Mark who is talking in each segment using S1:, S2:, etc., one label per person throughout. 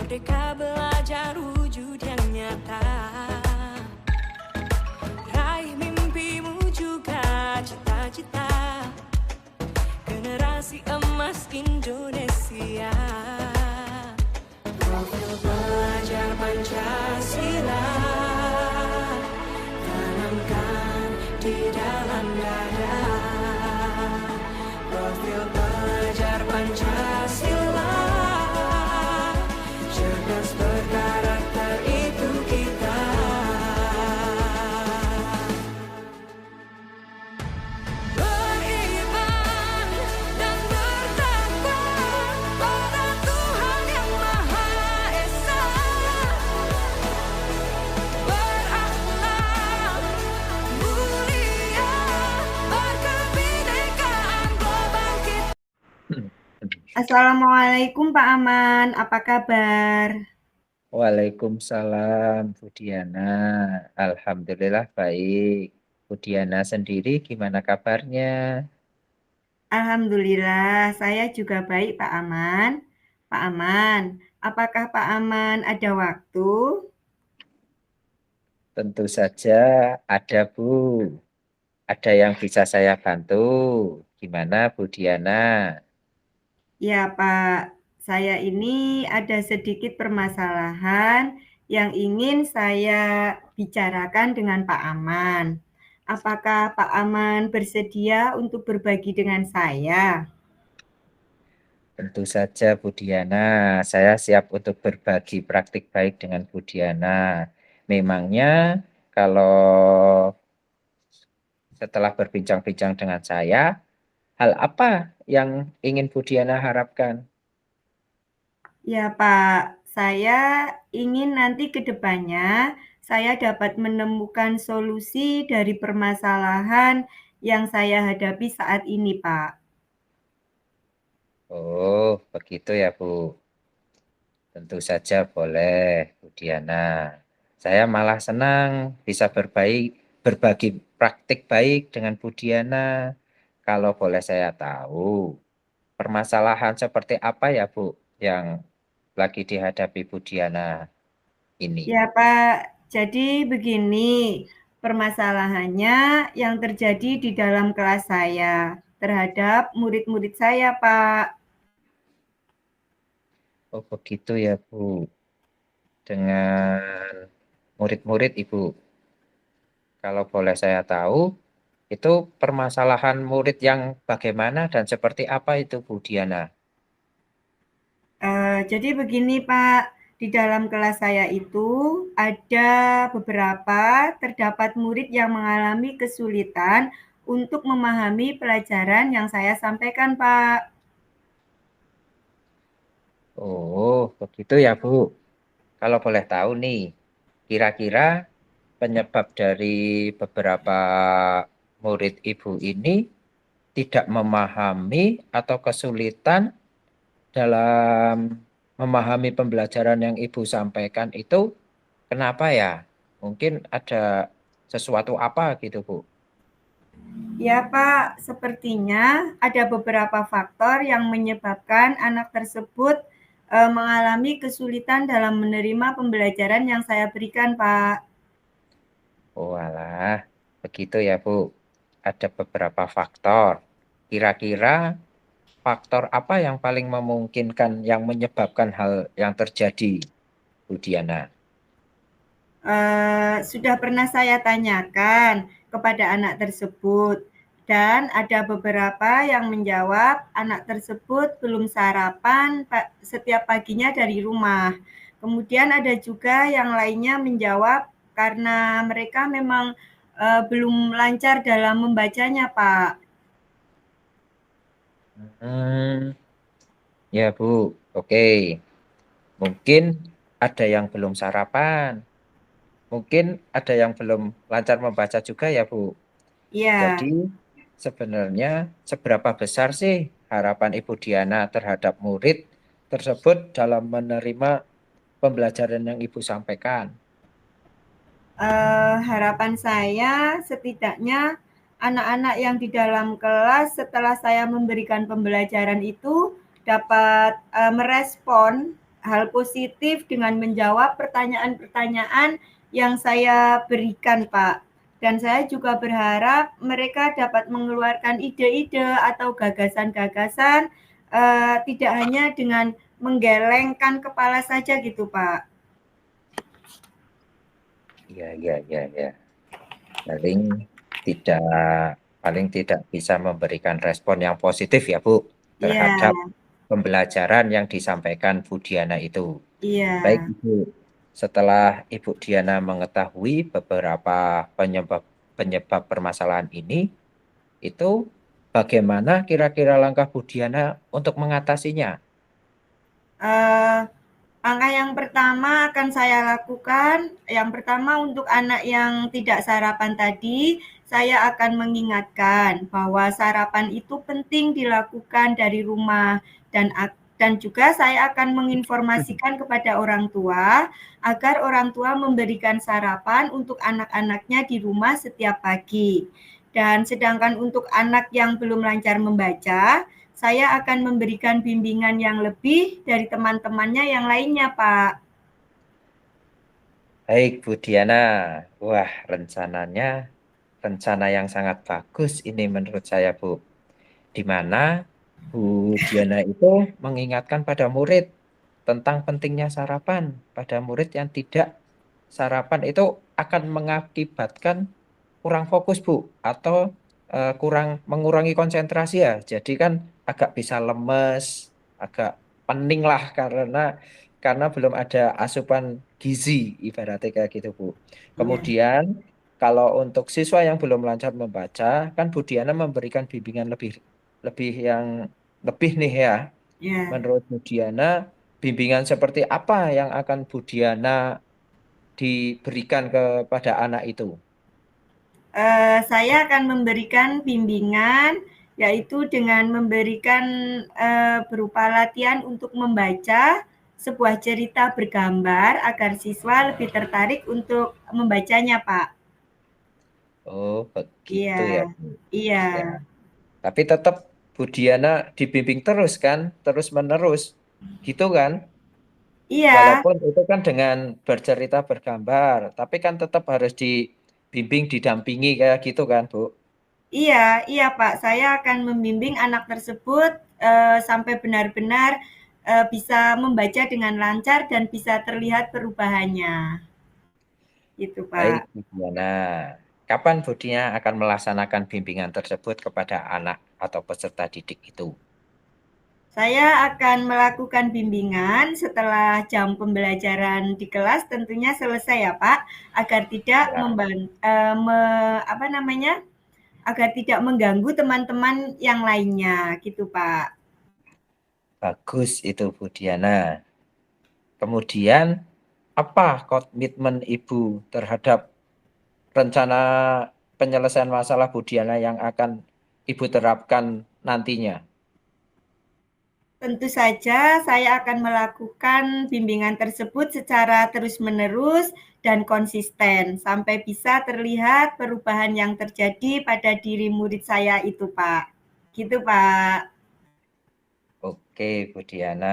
S1: Merdeka belajar wujud yang nyata. Raih mimpimu juga cita-cita. Generasi emas Indonesia. Profil pelajar Pancasila tanamkan di dalam dada. Profil pelajar Pancasila cerdas berkarakter itu kita. Beriman dan bertakwa pada Tuhan yang Maha Esa. Berakhlak mulia, berkebinekaan global kita.
S2: Assalamualaikum Pak Aman, apa kabar?
S3: Waalaikumsalam, Bu Diana. Alhamdulillah baik. Bu Diana sendiri gimana kabarnya?
S2: Alhamdulillah, saya juga baik Pak Aman. Pak Aman, apakah Pak Aman ada waktu?
S3: Tentu saja ada, Bu. Ada yang bisa saya bantu. Gimana, Bu Diana?
S2: Ya Pak, saya ini ada sedikit permasalahan yang ingin saya bicarakan dengan Pak Aman. Apakah Pak Aman bersedia untuk berbagi dengan saya?
S3: Tentu saja, Bu Diana. Saya siap untuk berbagi praktik baik dengan Bu Diana. Memangnya kalau setelah berbincang-bincang dengan saya, hal apa yang ingin Bu Diana harapkan?
S2: Ya Pak, saya ingin nanti ke depannya saya dapat menemukan solusi dari permasalahan yang saya hadapi saat ini, Pak.
S3: Oh, begitu ya, Bu. Tentu saja boleh, Bu Diana. Saya malah senang bisa berbagi praktik baik dengan Bu Diana. Kalau boleh saya tahu, permasalahan seperti apa ya, Bu, yang lagi dihadapi Bu Diana ini?
S2: Ya Pak, jadi begini permasalahannya yang terjadi di dalam kelas saya terhadap murid-murid saya, Pak.
S3: Oh, begitu ya, Bu. Dengan murid-murid Ibu. Kalau boleh saya tahu, itu permasalahan murid yang bagaimana dan seperti apa itu, Bu Diana?
S2: Jadi begini Pak, di dalam kelas saya itu ada terdapat murid yang mengalami kesulitan untuk memahami pelajaran yang saya sampaikan, Pak.
S3: Oh, begitu ya, Bu. Kalau boleh tahu nih, kira-kira penyebab dari beberapa murid Ibu ini tidak memahami atau kesulitan dalam memahami pembelajaran yang Ibu sampaikan itu kenapa ya? Mungkin ada sesuatu apa gitu, Bu?
S2: Ya, Pak, sepertinya ada beberapa faktor yang menyebabkan anak tersebut mengalami kesulitan dalam menerima pembelajaran yang saya berikan, Pak.
S3: Oh, alah, begitu ya, Bu. Ada beberapa faktor. Kira-kira faktor apa yang paling memungkinkan yang menyebabkan hal yang terjadi, Bu Diana?
S2: Sudah pernah saya tanyakan kepada anak tersebut dan ada beberapa yang menjawab anak tersebut belum sarapan setiap paginya dari rumah. Kemudian ada juga yang lainnya menjawab karena mereka memang belum lancar dalam membacanya, Pak.
S3: Hmm, ya, Bu. Oke. Mungkin ada yang belum sarapan. Mungkin ada yang belum lancar membaca juga ya, Bu.
S2: Iya.
S3: Jadi sebenarnya seberapa besar sih harapan Ibu Diana terhadap murid tersebut dalam menerima pembelajaran yang Ibu sampaikan?
S2: Harapan saya setidaknya anak-anak yang di dalam kelas setelah saya memberikan pembelajaran itu dapat merespon hal positif dengan menjawab pertanyaan-pertanyaan yang saya berikan, Pak. Dan saya juga berharap mereka dapat mengeluarkan ide-ide atau gagasan-gagasan tidak hanya dengan menggelengkan kepala saja gitu, Pak.
S3: Iya. Paling tidak bisa memberikan respon yang positif ya Bu
S2: Iya,
S3: terhadap pembelajaran yang disampaikan Bu Diana itu.
S2: iya.
S3: Baik Ibu, setelah Ibu Diana mengetahui beberapa penyebab permasalahan ini, itu bagaimana kira-kira langkah Bu Diana untuk mengatasinya?
S2: Eh, Langkah yang pertama akan saya lakukan, yang pertama untuk anak yang tidak sarapan tadi, saya akan mengingatkan bahwa sarapan itu penting dilakukan dari rumah dan juga saya akan menginformasikan kepada orang tua agar orang tua memberikan sarapan untuk anak-anaknya di rumah setiap pagi. Dan sedangkan untuk anak yang belum lancar membaca, saya akan memberikan bimbingan yang lebih dari teman-temannya yang lainnya, Pak.
S3: Baik Bu Diana, wah rencana yang sangat bagus ini menurut saya Bu. Di mana Bu Diana itu mengingatkan pada murid tentang pentingnya sarapan. Pada murid yang tidak sarapan itu akan mengakibatkan kurang fokus Bu atau kurang mengurangi konsentrasi ya. Jadi kan agak bisa lemes, agak pening lah karena belum ada asupan gizi ibaratnya kayak gitu Bu.
S2: Iya,
S3: Kemudian kalau untuk siswa yang belum lancar membaca, kan Bu Diana memberikan bimbingan lebih nih ya.
S2: iya.
S3: Menurut Bu Diana, bimbingan seperti apa yang akan Bu Diana diberikan kepada anak itu?
S2: Saya akan memberikan bimbingan, yaitu dengan memberikan berupa latihan untuk membaca sebuah cerita bergambar agar siswa lebih tertarik untuk membacanya, Pak.
S3: Oh, begitu ya,
S2: Iya,
S3: Bu.
S2: iya,
S3: Ya. Tapi tetap Bu Diana dibimbing terus kan, terus menerus, gitu kan?
S2: iya,
S3: Walaupun itu kan dengan bercerita bergambar, tapi kan tetap harus dibimbing, didampingi kayak gitu kan, Bu?
S2: iya, iya, Pak. Saya akan membimbing anak tersebut sampai benar-benar bisa membaca dengan lancar dan bisa terlihat perubahannya. Gitu,
S3: Baik,
S2: Pak.
S3: Bu Diana. Kapan Bu Diana akan melaksanakan bimbingan tersebut kepada anak atau peserta didik itu?
S2: Saya akan melakukan bimbingan setelah jam pembelajaran di kelas tentunya selesai ya, Pak, agar tidak
S3: Ya,
S2: apa namanya, agar tidak mengganggu teman-teman yang lainnya, gitu, Pak.
S3: bagus itu Bu Diana. Kemudian, apa komitmen Ibu terhadap rencana penyelesaian masalah Bu Diana yang akan Ibu terapkan nantinya?
S2: Tentu saja saya akan melakukan bimbingan tersebut secara terus-menerus dan konsisten sampai bisa terlihat perubahan yang terjadi pada diri murid saya itu, Pak. Gitu, Pak.
S3: Oke, Bu Diana.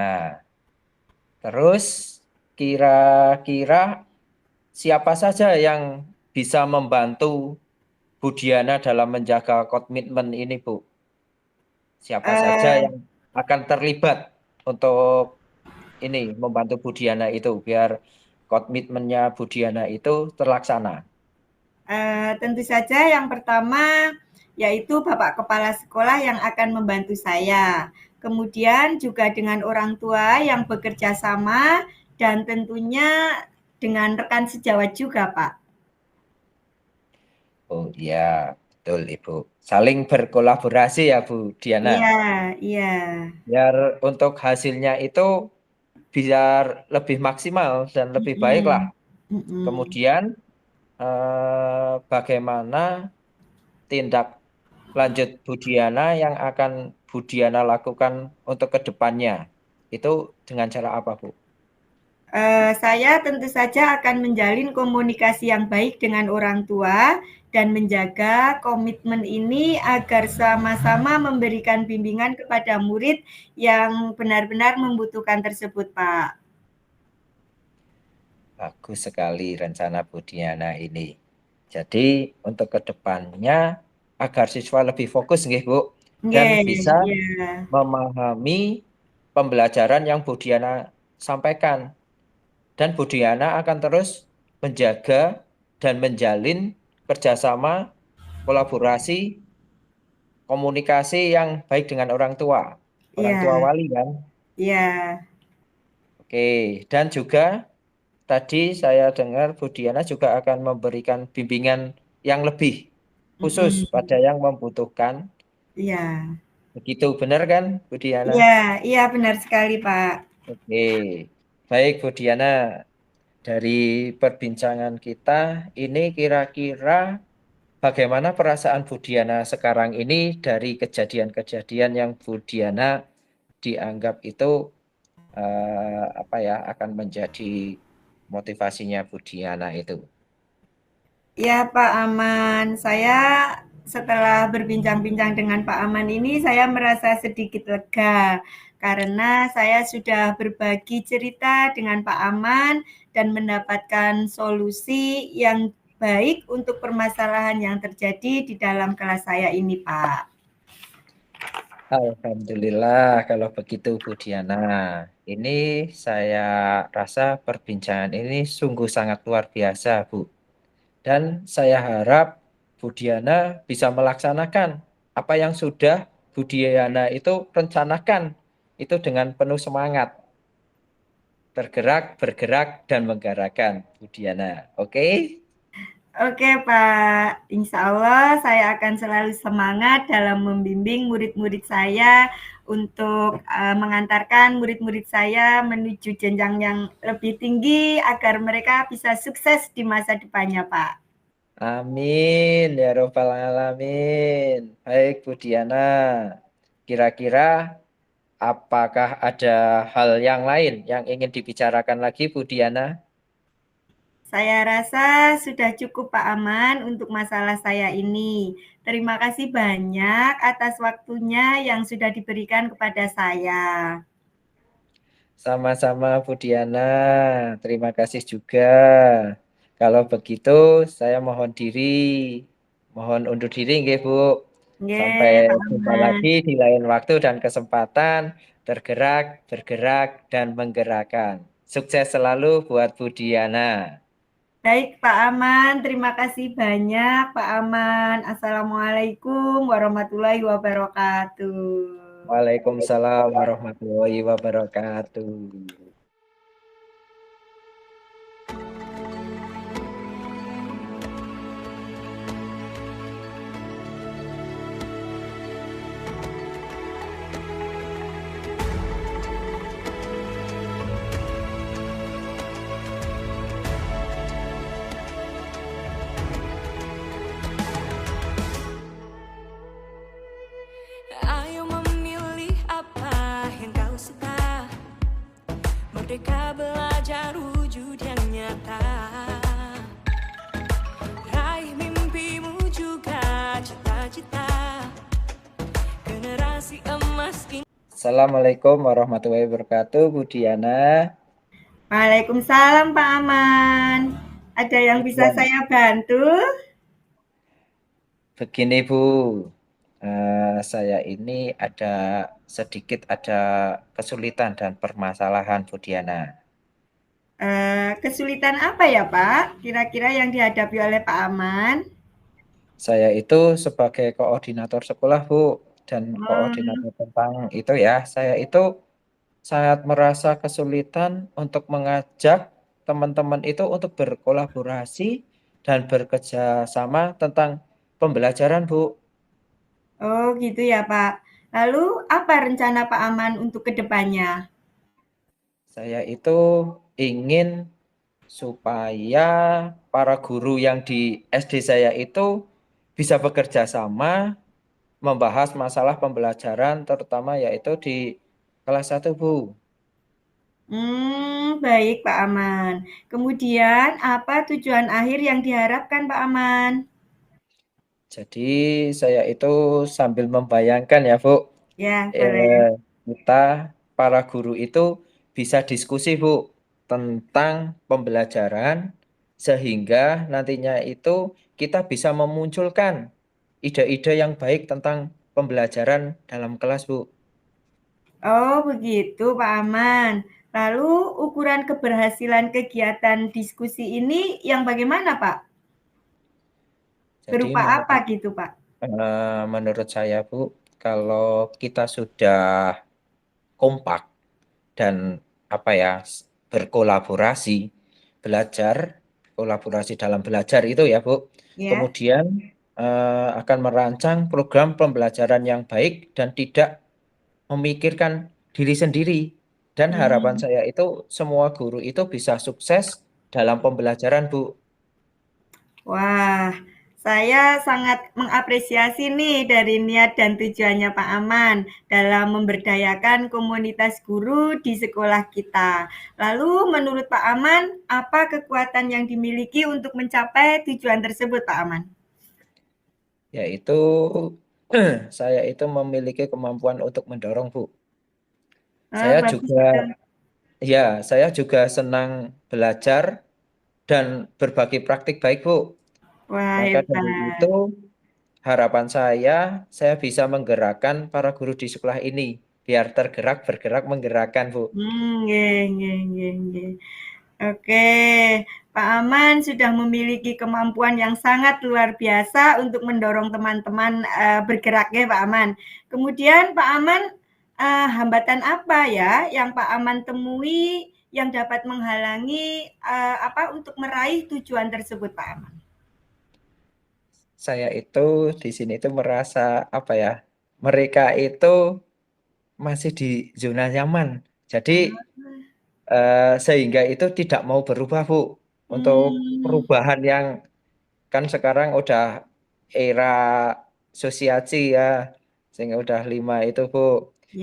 S3: Terus, kira-kira siapa saja yang bisa membantu Bu Diana dalam menjaga komitmen ini, Bu? Siapa saja
S2: Eh,
S3: yang akan terlibat untuk ini membantu Bu Diana itu biar komitmennya Bu Diana itu terlaksana?
S2: Tentu saja yang pertama yaitu Bapak Kepala Sekolah yang akan membantu saya. Kemudian juga dengan orang tua yang bekerja sama dan tentunya dengan rekan sejawat juga, Pak.
S3: Oh iya, betul Ibu. Saling berkolaborasi ya Bu Diana.
S2: Iya, iya.
S3: Biar untuk hasilnya itu biar lebih maksimal dan lebih baik lah.
S2: Mm-mm. Mm-mm.
S3: Kemudian bagaimana tindak lanjut Bu Diana yang akan Bu Diana lakukan untuk kedepannya? Itu dengan cara apa Bu?
S2: Saya tentu saja akan menjalin komunikasi yang baik dengan orang tua dan menjaga komitmen ini agar sama-sama memberikan bimbingan kepada murid yang benar-benar membutuhkan tersebut, Pak.
S3: Bagus sekali rencana Bu Diana ini. Jadi untuk kedepannya agar siswa lebih fokus nggih Bu dan
S2: Nggih,
S3: bisa
S2: iya.
S3: memahami pembelajaran yang Bu Diana sampaikan. Dan Bu Diana akan terus menjaga dan menjalin kerjasama, kolaborasi, komunikasi yang baik dengan orang tua
S2: Iya,
S3: wali kan.
S2: iya.
S3: Oke, dan juga tadi saya dengar Bu Diana juga akan memberikan bimbingan yang lebih khusus
S2: Mm-mm.
S3: pada yang membutuhkan.
S2: Iya.
S3: Begitu benar kan Bu Diana?
S2: Iya, iya benar sekali, Pak.
S3: Oke, baik Bu Diana. Dari perbincangan kita ini kira-kira bagaimana perasaan Bu Diana sekarang ini dari kejadian-kejadian yang Bu Diana dianggap itu apa ya akan menjadi motivasinya Bu Diana itu.
S2: Iya, Pak Aman. Saya setelah berbincang-bincang dengan Pak Aman ini, saya merasa sedikit lega karena saya sudah berbagi cerita dengan Pak Aman dan mendapatkan solusi yang baik untuk permasalahan yang terjadi di dalam kelas saya ini, Pak.
S3: Alhamdulillah kalau begitu Bu Diana. Ini saya rasa perbincangan ini sungguh sangat luar biasa Bu. Dan saya harap Bu Diana bisa melaksanakan apa yang sudah Bu Diana itu rencanakan itu dengan penuh semangat. Bergerak, bergerak, dan menggerakkan Bu Diana. Oke?
S2: Oke, Pak. Insya Allah saya akan selalu semangat dalam membimbing murid-murid saya untuk mengantarkan murid-murid saya menuju jenjang yang lebih tinggi agar mereka bisa sukses di masa depannya, Pak.
S3: Amin ya robbal alamin. Baik Bu Diana. Kira-kira apakah ada hal yang lain yang ingin dibicarakan lagi Bu Diana?
S2: Saya rasa sudah cukup Pak Aman untuk masalah saya ini. Terima kasih banyak atas waktunya yang sudah diberikan kepada saya.
S3: Sama-sama Bu Diana. Terima kasih juga. Kalau begitu saya mohon diri. Mohon undur diri nggih Bu. Sampai
S2: Nggih, Pak
S3: jumpa
S2: Aman.
S3: lagi di lain waktu dan kesempatan. Bergerak, bergerak, dan menggerakkan. Sukses selalu buat Bu Diana.
S2: Baik, Pak Aman. Terima kasih banyak, Pak Aman. Assalamualaikum warahmatullahi wabarakatuh.
S3: Waalaikumsalam warahmatullahi wabarakatuh.
S1: Ayo memilih apa yang kau suka. Merdeka belajar wujud yang nyata. Raih mimpimu juga cita-cita. Generasi emas ini.
S3: Assalamualaikum warahmatullahi wabarakatuh, Bu Diana.
S2: Waalaikumsalam, Pak Aman. Ada yang bisa
S3: Iya,
S2: saya bantu?
S3: begini Bu, saya ini ada kesulitan dan permasalahan Bu Diana.
S2: Kesulitan apa ya, Pak? Kira-kira yang dihadapi oleh Pak Aman?
S3: Saya itu sebagai koordinator sekolah Bu, dan
S2: Hmm,
S3: koordinator tentang itu ya, saya itu sangat merasa kesulitan untuk mengajak teman-teman itu untuk berkolaborasi dan bekerja sama tentang pembelajaran Bu.
S2: oh gitu ya, Pak. Lalu apa rencana Pak Aman untuk kedepannya?
S3: Saya itu ingin supaya para guru yang di SD saya itu bisa bekerja sama membahas masalah pembelajaran terutama yaitu di kelas 1 Bu.
S2: Baik Pak Aman. Kemudian apa tujuan akhir yang diharapkan Pak Aman?
S3: Jadi saya itu sambil membayangkan ya Bu,
S2: Ya, boleh.
S3: kita para guru itu bisa diskusi Bu. tentang pembelajaran sehingga nantinya itu kita bisa memunculkan ide-ide yang baik tentang pembelajaran dalam kelas, Bu.
S2: Oh, begitu, Pak Aman. Lalu ukuran keberhasilan kegiatan diskusi ini yang bagaimana, Pak?
S3: Jadi
S2: Berupa apa gitu, Pak?
S3: menurut saya, Bu, kalau kita sudah kompak dan apa ya berkolaborasi, belajar, kolaborasi dalam belajar itu ya, Bu.
S2: Ya.
S3: Kemudian akan merancang program pembelajaran yang baik dan tidak memikirkan diri sendiri. Dan harapan
S2: Hmm.
S3: saya itu semua guru itu bisa sukses dalam pembelajaran, Bu.
S2: Wah, saya sangat mengapresiasi nih dari niat dan tujuannya Pak Aman dalam memberdayakan komunitas guru di sekolah kita. Lalu menurut Pak Aman, apa kekuatan yang dimiliki untuk mencapai tujuan tersebut, Pak Aman?
S3: Yaitu saya itu memiliki kemampuan untuk mendorong, Bu. Saya
S2: Bagus
S3: juga
S2: itu.
S3: saya juga senang belajar dan berbagi praktik baik, Bu.
S2: Wah,
S3: Maka dari
S2: hebat.
S3: itu harapan saya bisa menggerakkan para guru di sekolah ini biar tergerak, bergerak, menggerakkan, Bu.
S2: Nggih, nggih, nggih, nggih. Oke, Pak Aman sudah memiliki kemampuan yang sangat luar biasa untuk mendorong teman-teman bergerak ya Pak Aman. Kemudian Pak Aman, hambatan apa ya yang Pak Aman temui yang dapat menghalangi untuk meraih tujuan tersebut Pak Aman?
S3: Saya itu di sini itu merasa apa ya? Mereka itu masih di zona nyaman. Jadi sehingga itu tidak mau berubah, Bu. Untuk
S2: Hmm,
S3: perubahan yang kan sekarang udah era sosiasi ya, sehingga udah 5 itu, Bu.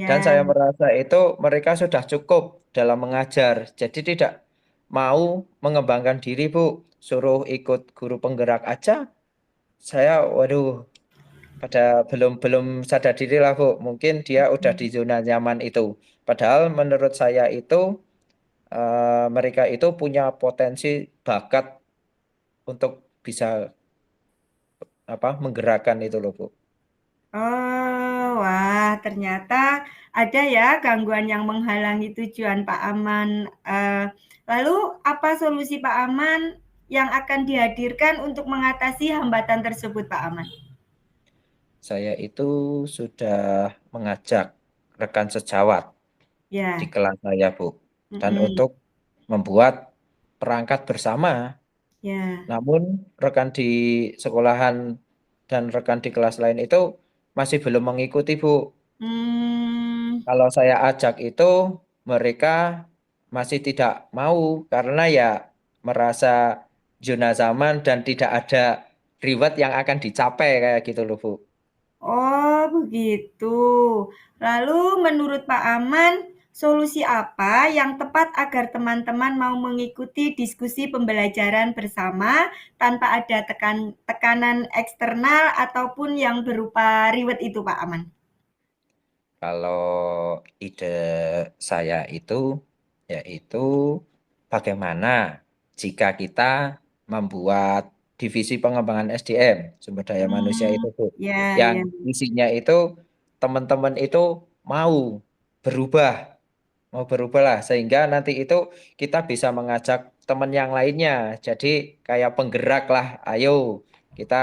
S3: Dan
S2: ya.
S3: saya merasa itu mereka sudah cukup dalam mengajar. Jadi tidak mau mengembangkan diri, Bu. Suruh ikut guru penggerak aja. Saya, waduh, pada belum belum sadar diri lah, Bu. Mungkin dia udah di zona nyaman itu. Padahal menurut saya itu mereka itu punya potensi bakat untuk bisa menggerakkan itu loh, Bu.
S2: Oh, wah ternyata ada ya gangguan yang menghalangi tujuan Pak Aman. Lalu apa solusi Pak Aman yang akan dihadirkan untuk mengatasi hambatan tersebut Pak Aman?
S3: Saya itu sudah mengajak rekan sejawat di
S2: Ya,
S3: kelas saya, Bu. Dan
S2: mhm,
S3: untuk membuat perangkat bersama.
S2: ya.
S3: Namun rekan di sekolahan dan rekan di kelas lain itu masih belum mengikuti, Bu.
S2: Mmm,
S3: Kalau saya ajak itu mereka masih tidak mau karena ya merasa zona zaman dan tidak ada reward yang akan dicapai kayak gitu loh, Bu.
S2: oh begitu. Lalu menurut Pak Aman, solusi apa yang tepat agar teman-teman mau mengikuti diskusi pembelajaran bersama tanpa ada tekanan eksternal ataupun yang berupa reward itu Pak Aman?
S3: Kalau ide saya itu yaitu bagaimana jika kita membuat divisi pengembangan SDM, sumber daya manusia
S2: Hmm,
S3: itu, Bu,
S2: ya,
S3: yang
S2: ya.
S3: isinya itu teman-teman itu mau berubah, mau berubah lah sehingga nanti itu kita bisa mengajak teman yang lainnya. Jadi kayak penggerak lah, ayo kita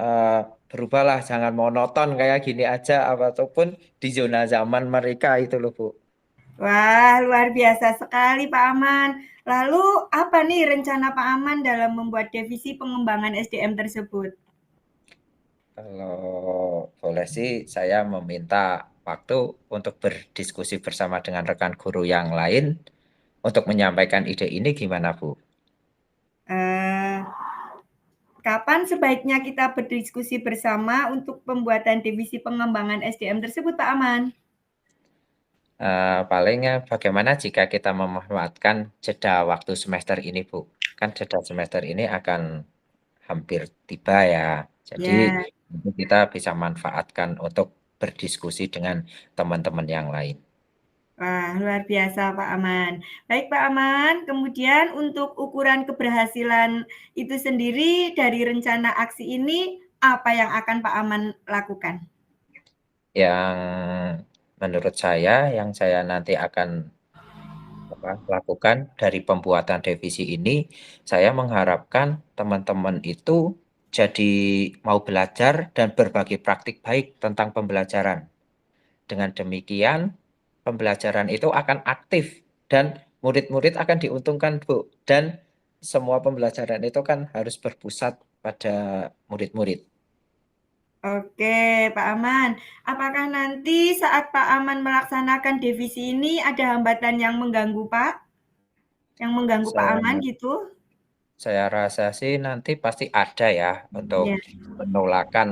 S3: eh, berubahlah, jangan monoton kayak gini aja ataupun di zona zaman mereka itu loh, Bu.
S2: Wah, luar biasa sekali Pak Aman. Lalu apa nih rencana Pak Aman dalam membuat divisi pengembangan SDM tersebut?
S3: Kalau boleh sih saya meminta waktu untuk berdiskusi bersama dengan rekan guru yang lain untuk menyampaikan ide ini gimana, Bu?
S2: Eh, Kapan sebaiknya kita berdiskusi bersama untuk pembuatan divisi pengembangan SDM tersebut, Pak Aman?
S3: Palingnya bagaimana jika kita memanfaatkan jeda waktu semester ini, Bu? Kan jeda semester ini akan hampir tiba ya. Jadi
S2: Ya,
S3: mungkin kita bisa manfaatkan untuk berdiskusi dengan teman-teman yang lain.
S2: Wah, luar biasa Pak Aman. Baik Pak Aman, kemudian untuk ukuran keberhasilan itu sendiri dari rencana aksi ini, apa yang akan Pak Aman lakukan?
S3: Yang menurut saya, yang saya nanti akan lakukan dari pembuatan revisi ini, saya mengharapkan teman-teman itu jadi mau belajar dan berbagi praktik baik tentang pembelajaran. Dengan demikian, pembelajaran itu akan aktif dan murid-murid akan diuntungkan, Bu. Dan semua pembelajaran itu kan harus berpusat pada murid-murid.
S2: Oke, Pak Aman. Apakah nanti saat Pak Aman melaksanakan divisi ini ada hambatan yang mengganggu Pak? Yang mengganggu Pak
S3: Saya,
S2: Aman gitu?
S3: saya rasa sih nanti pasti ada ya untuk
S2: Ya.
S3: penolakan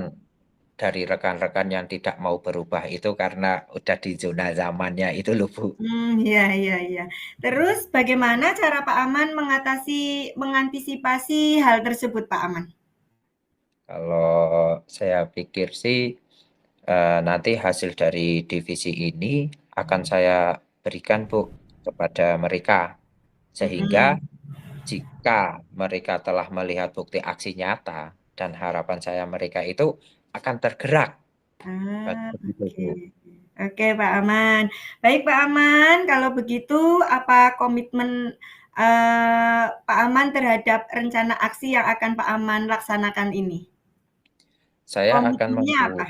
S3: dari rekan-rekan yang tidak mau berubah itu karena udah di zona zamannya itu loh, Bu.
S2: Iya, iya, iya. Terus bagaimana cara Pak Aman mengantisipasi hal tersebut, Pak Aman?
S3: Kalau saya pikir sih nanti hasil dari divisi ini akan saya berikan, Bu, kepada mereka. Sehingga
S2: Mhm.
S3: jika mereka telah melihat bukti aksi nyata dan harapan saya mereka itu akan tergerak. Begitu,
S2: Oke.
S3: Bu.
S2: Oke, Pak Aman. Baik, Pak Aman, kalau begitu apa komitmen Pak Aman terhadap rencana aksi yang akan Pak Aman laksanakan ini?
S3: Saya akan
S2: Komitmennya apa?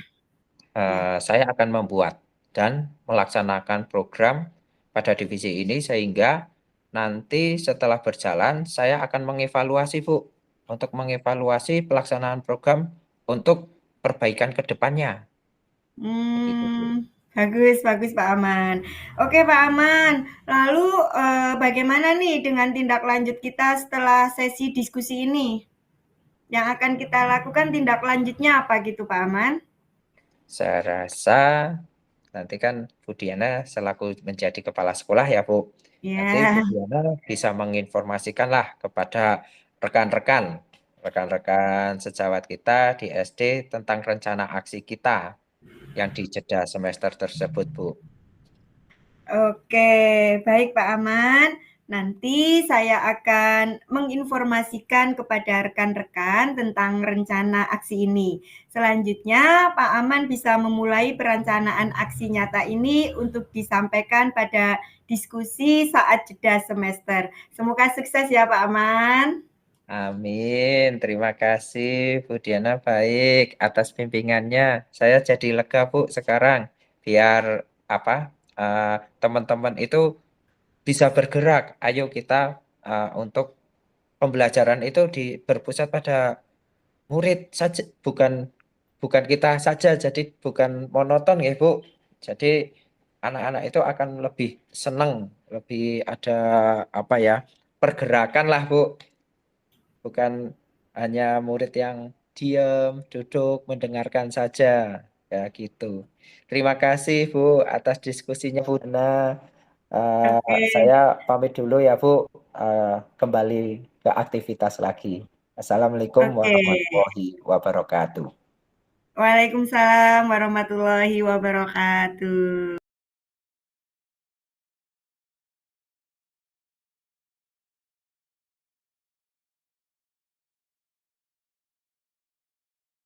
S2: Ya.
S3: saya akan membuat dan melaksanakan program pada divisi ini sehingga nanti setelah berjalan saya akan mengevaluasi, Bu, untuk mengevaluasi pelaksanaan program untuk perbaikan ke depannya. Begitu, Bu.
S2: Bagus, bagus Pak Aman. Oke Pak Aman, lalu bagaimana nih dengan tindak lanjut kita setelah sesi diskusi ini? Yang akan kita lakukan tindak lanjutnya apa gitu Pak Aman?
S3: Saya rasa nanti kan Bu Diana selaku menjadi kepala sekolah ya, Bu. Nanti Bu
S2: Ya,
S3: Diana bisa menginformasikanlah kepada rekan-rekan, rekan-rekan sejawat kita di SD tentang rencana aksi kita yang di jeda semester tersebut, Bu.
S2: oke, baik Pak Aman. Nanti saya akan menginformasikan kepada rekan-rekan tentang rencana aksi ini. Selanjutnya, Pak Aman bisa memulai perencanaan aksi nyata ini untuk disampaikan pada diskusi saat jeda semester. Semoga sukses ya Pak Aman.
S3: Amin. Terima kasih Bu Diana baik atas bimbingannya. Saya jadi lega, Bu, sekarang. Biar apa? eh, Teman-teman itu bisa bergerak. Ayo kita untuk pembelajaran itu berpusat pada murid saja, bukan bukan kita saja. Jadi bukan monoton ya, Bu. Jadi anak-anak itu akan lebih senang, lebih ada apa ya? Pergerakan lah, Bu. Bukan hanya murid yang diam, duduk, mendengarkan saja. Ya gitu. Terima kasih, Bu, atas diskusinya, Bu. Nah,
S2: Oke,
S3: saya pamit dulu ya, Bu. Kembali ke aktivitas lagi. Assalamualaikum
S2: oke.
S3: warahmatullahi wabarakatuh.
S2: Waalaikumsalam warahmatullahi wabarakatuh.